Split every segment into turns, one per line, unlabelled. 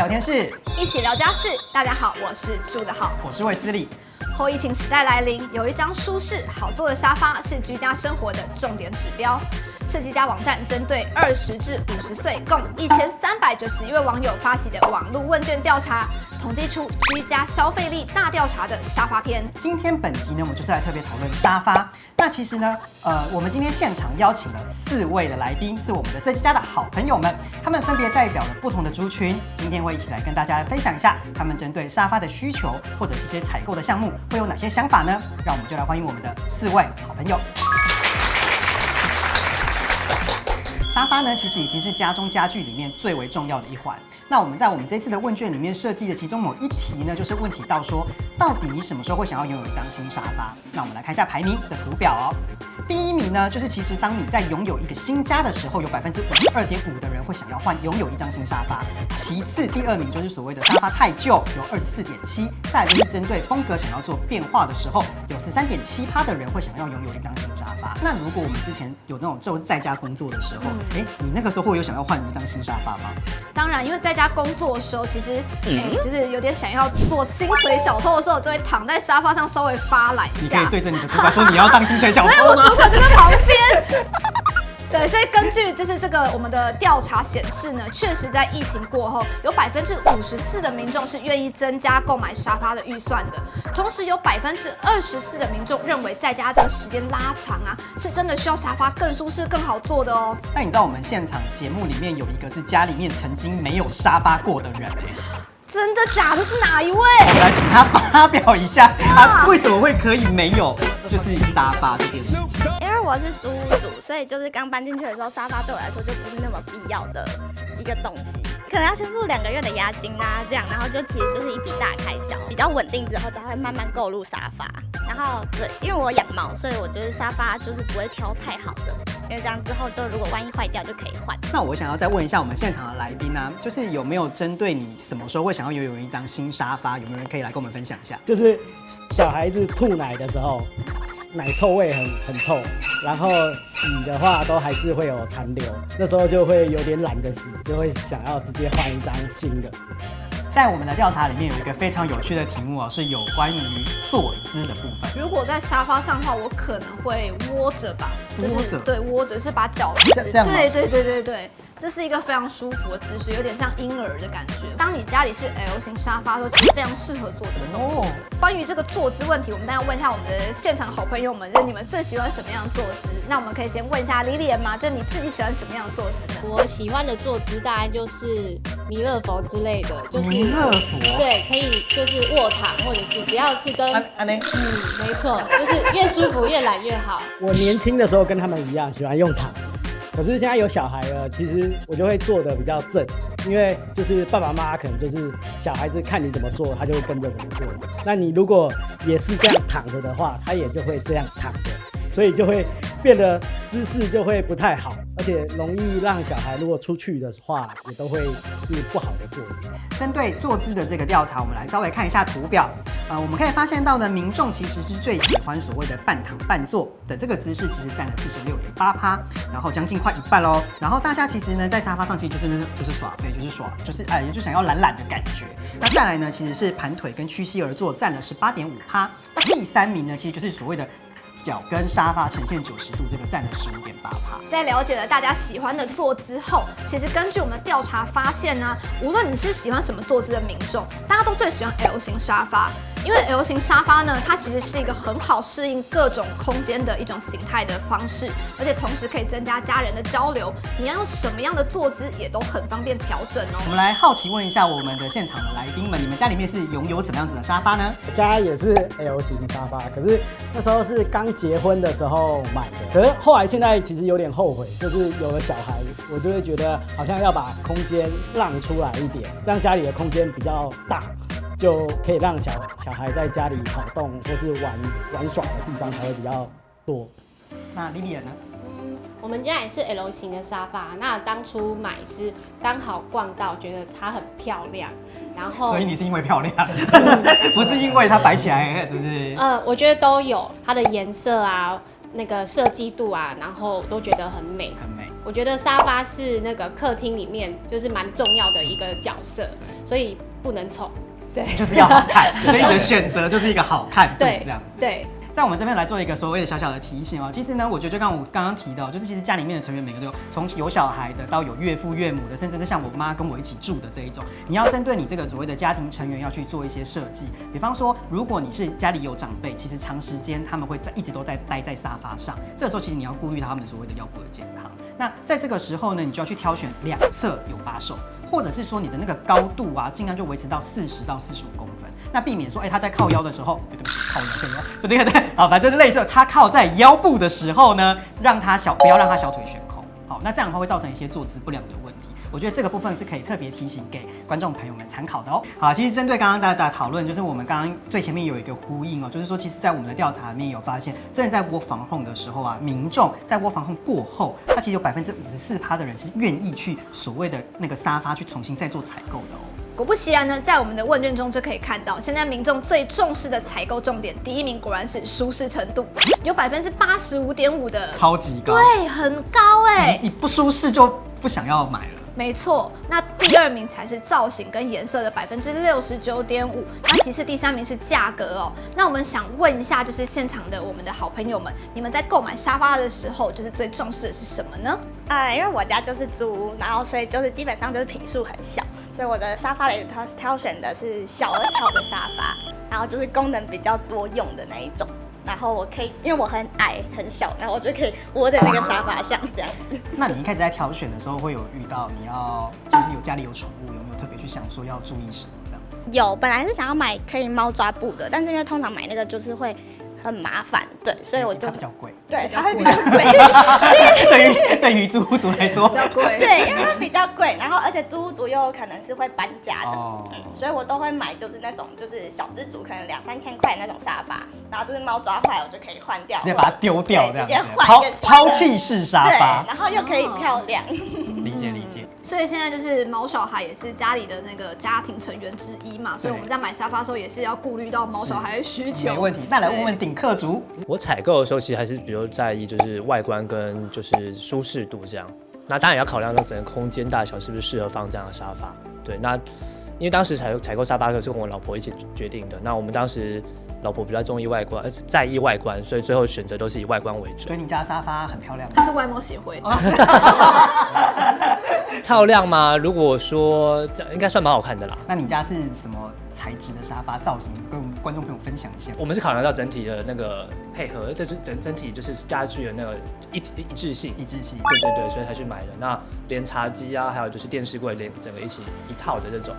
聊天室，
一起聊家事。大家好，我是住得好，
我是卫斯理。
后疫情时代来临，有一张舒适好坐的沙发是居家生活的重点指标。设计家网站针对20至50岁共1391位网友发起的网络问卷调查，统计出居家消费力大调查的沙发篇。
今天本集呢，我们就是来特别讨论沙发。那其实呢，我们今天现场邀请了4位的来宾，是我们的设计家的好朋友们，他们分别代表了不同的族群。今天会一起来跟大家分享一下，他们针对沙发的需求或者是一些采购的项目会有哪些想法呢？让我们就来欢迎我们的4位好朋友。沙发呢，其实已经是家中家具里面最为重要的一环。那我们在这次的问卷里面设计的其中某一题呢，就是问起到说，到底你什么时候会想要拥有一张新沙发？那我们来看一下排名的图表哦。第1名呢，就是其实当你在拥有一个新家的时候，有52.5%的人会想要拥有一张新沙发。其次，第2名就是所谓的沙发太旧，有24.7%。再来就是针对风格想要做变化的时候，有13.7%的人会想要拥有一张新沙发。那如果我们之前有那种就在家工作的时候，你那个时候会有想要换一张新沙发吗？
当然，因为在家工作的时候，其实就是有点想要做薪水小偷的时候，就会躺在沙发上稍微发懒一下。
你可以对着你的主管说你要当薪水小偷吗？
对，我主管就在旁边。对，所以根据就是我们的调查显示呢，确实在疫情过后，有54%的民众是愿意增加购买沙发的预算的，同时有24%的民众认为在家这个时间拉长啊，是真的需要沙发更舒适、更好坐的哦。
那你知道我们现场节目里面有一个是家里面曾经没有沙发过的人
真的假的？是哪一位？
我们来请他发表一下，他为什么会可以没有就是沙发这件事情。
因为我是租屋主，所以就是刚搬进去的时候，沙发对我来说就不是那么必要的一个东西，可能要先付2个月的押金啊，这样，然后就其实就是一笔大开销。比较稳定之后，才会慢慢购入沙发。然后对，因为我养猫，所以我觉得沙发就是不会挑太好的，因为这样之后就如果万一坏掉就可以换。
那我想要再问一下我们现场的来宾啊，就是有没有针对你什么时候会想要拥有一张新沙发，有没有人可以来跟我们分享一下？
就是小孩子吐奶的时候，奶臭味很臭，然后洗的话都还是会有残留，那时候就会有点懒得洗，就会想要直接换一张新的。
在我们的调查里面有一个非常有趣的题目是有关于坐姿的部分。
如果在沙发上的话，我可能会窝着吧，
就是
对，窝着是把脚
这样吗？
对，这是一个非常舒服的姿势，有点像婴儿的感觉。当你家里是 L 型沙发的时候，其实非常适合做这个动作的。关于这个坐姿问题，我们当然问一下我们的现场好朋友们，就是你们最喜欢什么样的坐姿？那我们可以先问一下李李嘛，就你自己喜欢什么样的坐姿呢？
我喜欢的坐姿大概就是弥勒佛之类的，就是
弥勒佛，
对，可以就是卧躺，或者是只要是跟没错，就是越舒服越懒越好。
我年轻的时候跟他们一样喜欢用躺，可是现在有小孩了，其实我就会坐得比较正，因为就是爸爸妈妈可能就是小孩子看你怎么做，他就会跟着怎么做。那你如果也是这样躺着的话，他也就会这样躺着，所以就会变得姿势就会不太好，而且容易让小孩如果出去的话，也都会是不好的坐姿。
针对坐姿的这个调查，我们来稍微看一下图表。我们可以发现到呢，民众其实是最喜欢所谓的半躺半坐的这个姿势，其实占了46.8%，然后将近快一半喽。然后大家其实呢，在沙发上其实就是耍废，也就想要懒懒的感觉。那再来呢，其实是盘腿跟屈膝而坐，占了18.5%。那第3名呢，其实就是所谓的脚跟沙发呈现90度，这个占了15.8%。
在了解了大家喜欢的坐姿后，其实根据我们的调查发现呢，无论你是喜欢什么坐姿的民众，大家都最喜欢 L 型沙发。因为 L 型沙发呢，它其实是一个很好适应各种空间的一种形态的方式，而且同时可以增加家人的交流。你要用什么样的坐姿，也都很方便调整哦。
我们来好奇问一下我们的现场的来宾们，你们家里面是拥有什么样子的沙发呢？
我家也是 L 型沙发，可是那时候是刚结婚的时候买的，可是后来现在其实有点后悔，就是有了小孩，我就会觉得好像要把空间让出来一点，这样家里的空间比较大。就可以让小孩在家里跑动或是玩耍的地方才会比较多。
那莉莉安呢？
我们家也是 L 型的沙发，那当初买是刚好逛到，觉得它很漂亮，然后
所以你是因为漂亮，不是因为它摆起来，对不对？
我觉得都有它的颜色啊，那个设计度啊，然后都觉得很美，
很美。
我觉得沙发是那个客厅里面就是蛮重要的一个角色，所以不能丑。对，
就是要好看，所以你的选择就是一个好看度这样子。
对。
在我们这边来做一个所谓的小小的提醒哦，其实呢，我觉得就我刚刚提到，就是其实家里面的成员每个都有，从有小孩的到有岳父岳母的，甚至是像我妈跟我一起住的这一种，你要针对你这个所谓的家庭成员要去做一些设计。比方说，如果你是家里有长辈，其实长时间他们会一直都待在沙发上，这个时候其实你要顾虑到他们所谓的腰部的健康。那在这个时候呢，你就要去挑选两侧有把手，或者是说你的那个高度啊，尽量就维持到40到45公分，那避免说，他在靠腰的时候，对不起，靠腰，对，好，反正就是类似他靠在腰部的时候呢，不要让他小腿悬空，好，那这样的话会造成一些坐姿不良的问题。我觉得这个部分是可以特别提醒给观众朋友们参考的哦。好，其实针对刚刚大家的讨论，就是我们刚刚最前面有一个呼应哦，就是说，其实在我们的调查里面有发现，真的在窝防控的时候啊，民众在窝防控过后，他其实有54%的人是愿意去所谓的那个沙发去重新再做采购的哦。
果不其然呢，在我们的问卷中就可以看到，现在民众最重视的采购重点，第一名果然是舒适程度，有85.5%的，
超级高，
对，很高哎，
你不舒适就不想要买了。
没错，那第二名才是造型跟颜色的69.5%，那其次第三名是价格哦。那我们想问一下，就是现场的我们的好朋友们，你们在购买沙发的时候，就是最重视的是什么呢？
因为我家就是租屋，然后所以就是基本上就是坪数很小，所以我的沙发里挑选的是小而巧的沙发，然后就是功能比较多用的那一种。然后我可以，因为我很矮很小，然后我就可以窝在那个沙发上这样子。
那你一开始在挑选的时候，会有遇到你要就是家里有宠物，有没有特别去想说要注意什么这样子？
有，本来是想要买可以猫抓布的，但是因为通常买那个就是会很麻烦，对，所以我就
它比较贵，
对，它会比较贵。
对于租屋族来说
比较贵，
对，因为它比较贵，然后而且租屋族又有可能是会搬家的，
哦
所以我都会买就是那种就是小资族可能2-3千块那种沙发，然后就是猫抓坏我就可以换掉，
直接把它丢掉这样子，
直接换一个
抛弃式沙发，
对，然后又可以漂亮。
理解。
所以现在就是毛小孩也是家里的那个家庭成员之一嘛，所以我们在买沙发的时候也是要顾虑到毛小孩的需求。
没问题，那来问问顶客族，
我采购的时候其实还是比较在意就是外观跟就是舒适度这样，那当然也要考量到整个空间大小是不是适合放这样的沙发。对，那因为当时采购沙发的时候是跟我老婆一起决定的，那我们当时老婆比较中意外观，在意外观，所以最后选择都是以外观为主。
所以你家沙发很漂亮，
它是外貌协会。
漂亮吗？如果说这应该算蛮好看的啦。
那你家是什么材质的沙发造型？跟我们观众朋友分享一下。
我们是考量到整体的那个配合，就是整体就是家具的那个一致性。
一致性。
对，所以才去买的。那连茶几啊，还有就是电视柜，连整个一套的这种。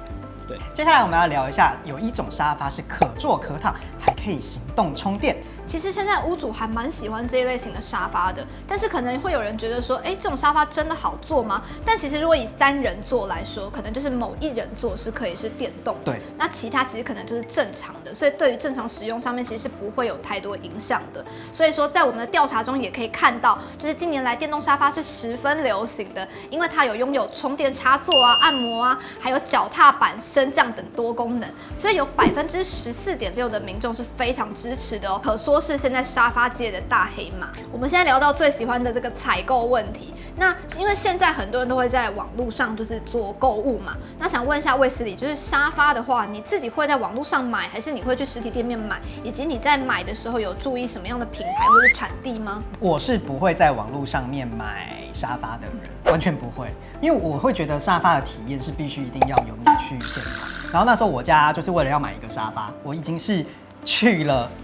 对，
接下来我们要聊一下，有一种沙发是可坐可躺，还可以行动充电。
其实现在屋主还蛮喜欢这一类型的沙发的，但是可能会有人觉得说，这种沙发真的好坐吗？但其实如果以3人座来说，可能就是某一人座是可以是电动的，
对，
那其他其实可能就是正常的，所以对于正常使用上面其实是不会有太多影响的。所以说，在我们的调查中也可以看到，就是近年来电动沙发是十分流行的，因为它有拥有充电插座啊、按摩啊，还有脚踏板、升降等多功能，所以有14.6%的民众是非常支持的哦，可说是现在沙发界的大黑马。我们现在聊到最喜欢的这个采购问题，那因为现在很多人都会在网络上就是做购物嘛，那想问一下卫斯理，就是沙发的话，你自己会在网络上买，还是你会去实体店面买？以及你在买的时候有注意什么样的品牌或是产地吗？
我是不会在网络上面买沙发的人，完全不会，因为我会觉得沙发的体验是必须一定要有你去现场。然后那时候我家就是为了要买一个沙发，我已经是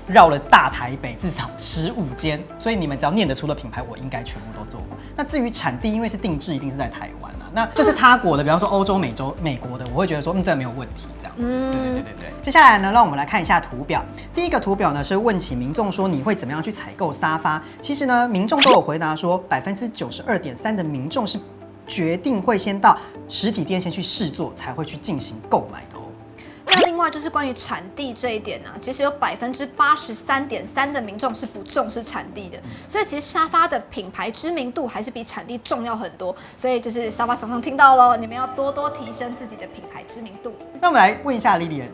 绕了大台北至少15间，所以你们只要念得出的品牌，我应该全部都做过。那至于产地，因为是定制，一定是在台湾啊，那就是他国的，比方说欧洲、美国的，我会觉得说，这个没有问题，这样子。对。接下来呢，让我们来看一下图表。第一个图表呢是问起民众说你会怎么样去采购沙发？其实呢，民众都有回答说，92.3%的民众是决定会先到实体店先去试坐，才会去进行购买的哦。
那另外就是关于产地这一点呢，其实有83.3%的民众是不重视产地的，所以其实沙发的品牌知名度还是比产地重要很多。所以就是沙发厂商听到了，你们要多多提升自己的品牌知名度。
那我们来问一下Lilian，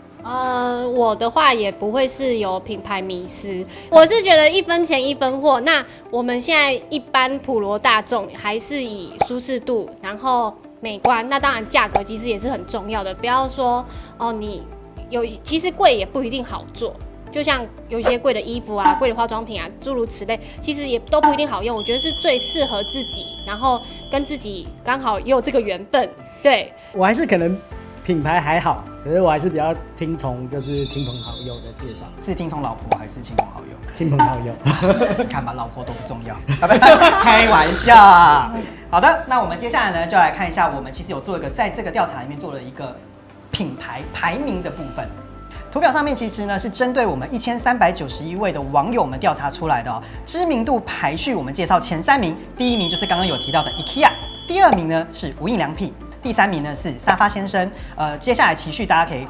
我的话也不会是有品牌迷思，我是觉得1分钱1分货。那我们现在一般普罗大众还是以舒适度，然后美观，那当然价格其实也是很重要的。不要说其实贵也不一定好做。就像有一些贵的衣服啊、贵的化妆品啊，诸如此类，其实也都不一定好用。我觉得是最适合自己，然后跟自己刚好也有这个缘分。对，
我还是可能品牌还好，可是我还是比较听从就是亲朋好友的介绍。
是听从老婆还是亲朋好友？
亲朋好友，
看吧，老婆都不重要，开玩笑。好的，那我们接下来呢，就来看一下，我们其实有做一个在这个调查里面做了一个品牌排名的部分。图表上面其实呢是针对我们1391位的网友们调查出来的哦，知名度排序我们介绍前3名，第1名就是刚刚有提到的 IKEA， 第2名呢是无印良品，第3名呢是沙发先生。接下来期序大家可以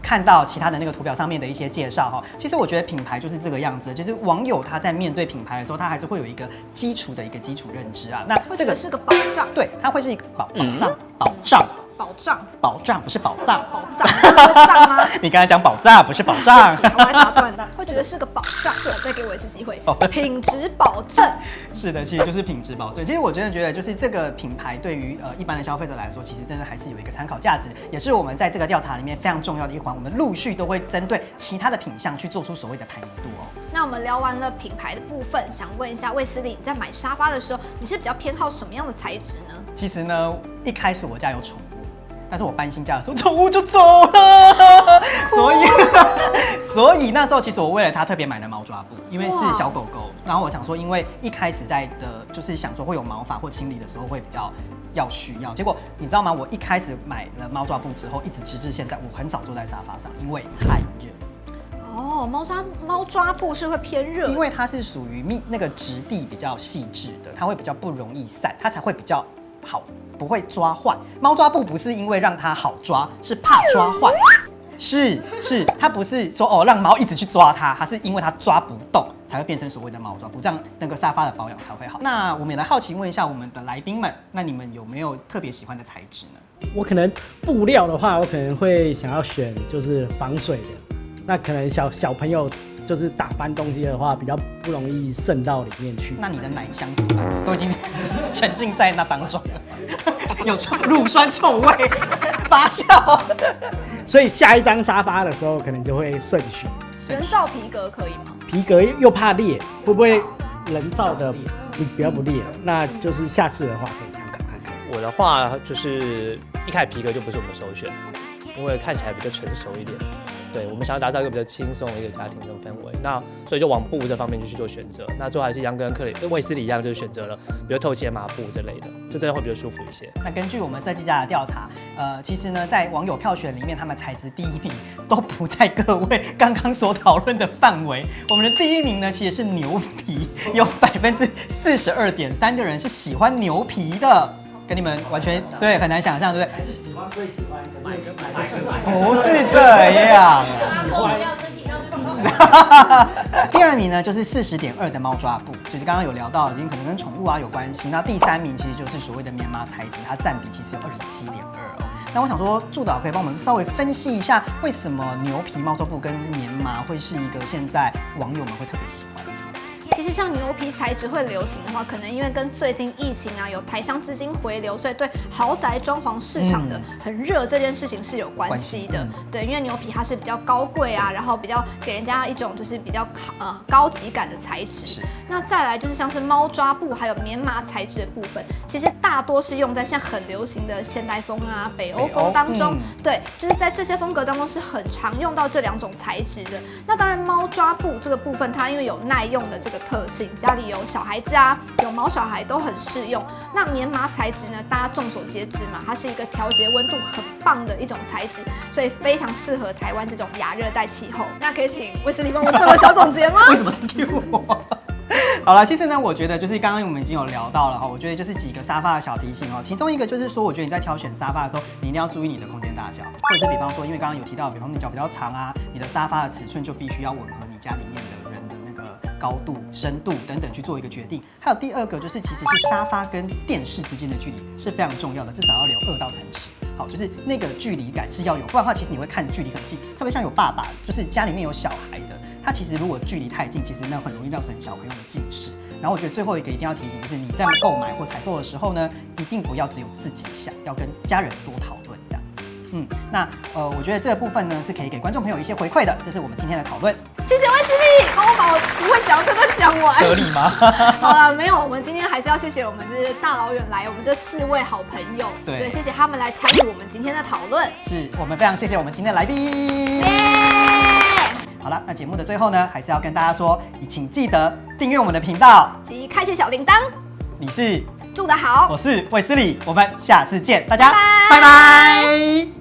看到其他的那个图表上面的一些介绍哈。其实我觉得品牌就是这个样子，就是网友他在面对品牌的时候，他还是会有一个基础的基础认知啊。那
这个是个保障，
对，它会是一个保障不是宝藏。
保障吗？
你刚才讲宝藏不是保障。
我来打断，会觉得是个保障。再给我一次机会。品质保证。
是的，其实就是品质保证。其实我真的觉得，就是这个品牌对于一般的消费者来说，其实真的还是有一个参考价值，也是我们在这个调查里面非常重要的一环。我们陆续都会针对其他的品项去做出所谓的排名度哦。
那我们聊完了品牌的部分，想问一下卫斯理，你在买沙发的时候，你是比较偏好什么样的材质呢？
其实呢，一开始我家有宠物。但是我搬新家的时候，宠物就走了，所以那时候其实我为了它特别买了猫抓布，因为是小狗狗。然后我想说，因为一开始就是想说会有毛发或清理的时候会比较需要。结果你知道吗？我一开始买了猫抓布之后，一直直至现在，我很少坐在沙发上，因为太热。
哦，猫抓布是会偏热，
因为它是属于那个质地比较细致的，它会比较不容易散，它才会比较好。不会抓坏，猫抓布不是因为让它好抓，是怕抓坏。是，它不是说让猫一直去抓它是因为它抓不动才会变成所谓的猫抓布，这样那个沙发的保养才会好。那我们也来好奇问一下我们的来宾们，那你们有没有特别喜欢的材质呢？
我可能布料的话，我可能会想要选就是防水的，那可能小朋友。就是打翻东西的话，比较不容易渗到里面去。
那你的奶香怎么办？都已经沉浸在那当中了，有乳酸臭味发酵。
所以下一张沙发的时候，可能就会慎选。
人造皮革可以吗？
皮革又怕裂，会不会人造的你比较不裂？那就是下次的话可以参考看看。
我的话就是一开始皮革就不是我们首选，因为看起来比较成熟一点。对，我们想要打造一个比较轻松的一个家庭的氛围，那所以就往布这方面就去做选择。那最后还是一样跟卫斯理一样，就是选择了比如透气麻布之类的，这真的会比较舒服一些。
那根据我们设计家的调查，其实呢，在网友票选里面，他们材质第1名都不在各位刚刚所讨论的范围。我们的第1名呢，其实是牛皮，有42.3%的人是喜欢牛皮的。跟你们完全对很难想象，对不对？
喜欢归喜欢，可是买
不是这样。
喜欢。
第2名呢，就是40.2的猫抓布，就是刚刚有聊到，已经可能跟宠物啊有关系。那第3名其实就是所谓的棉麻材质，它占比其实有27.2哦。那我想说，助导可以帮我们稍微分析一下，为什么牛皮猫抓布跟棉麻会是一个现在网友们会特别喜欢的？
其实像牛皮材质会流行的话，可能因为跟最近疫情啊有台商资金回流，所以对豪宅装潢市场的很热这件事情是有关系的。对，因为牛皮它是比较高贵啊，然后比较给人家一种就是比较高级感的材质。那再来就是像是猫抓布还有棉麻材质的部分，其实大多是用在现在很流行的现代风啊、北欧风当中。对，就是在这些风格当中是很常用到这2种材质的。那当然猫抓布这个部分，它因为有耐用的这个特性，家里有小孩子啊，有毛小孩都很适用。那棉麻材质呢，大家众所皆知嘛，它是一个调节温度很棒的一种材质，所以非常适合台湾这种亚热带气候。那可以请卫斯理帮我做个小总结吗？
为什么是 Q 我？好了，其实呢，我觉得就是刚刚我们已经有聊到了哈，我觉得就是几个沙发的小提醒哦。其中一个就是说，我觉得你在挑选沙发的时候，你一定要注意你的空间大小，或者是比方说，因为刚刚有提到，比方你脚比较长啊，你的沙发的尺寸就必须要吻合你家里面的人的那个高度、深度等等去做一个决定。还有第2个就是，其实是沙发跟电视之间的距离是非常重要的，至少要留2到3尺。好，就是那个距离感是要有，不然的话，其实你会看距离很近，特别像有爸爸，就是家里面有小孩的，他其实如果距离太近，其实那很容易造成小朋友的近视。然后我觉得最后一个一定要提醒，就是你在购买或采购的时候呢，一定不要只有自己想，要跟家人多讨论这样子。那我觉得这个部分呢是可以给观众朋友一些回馈的，这是我们今天的讨论。
谢谢威斯利，帮我把我不会讲这个讲完。
合理吗？
好了，没有，我们今天还是要谢谢我们就是大老远来，我们这4位好朋友，
对，
谢谢他们来参与我们今天的讨论。
是我们非常谢谢我们今天的来宾。好了，那节目的最后呢，还是要跟大家说，请记得订阅我们的频道
及开启小铃铛。
你是
住得好，
我是卫斯理，我们下次见，大家
拜拜
拜拜。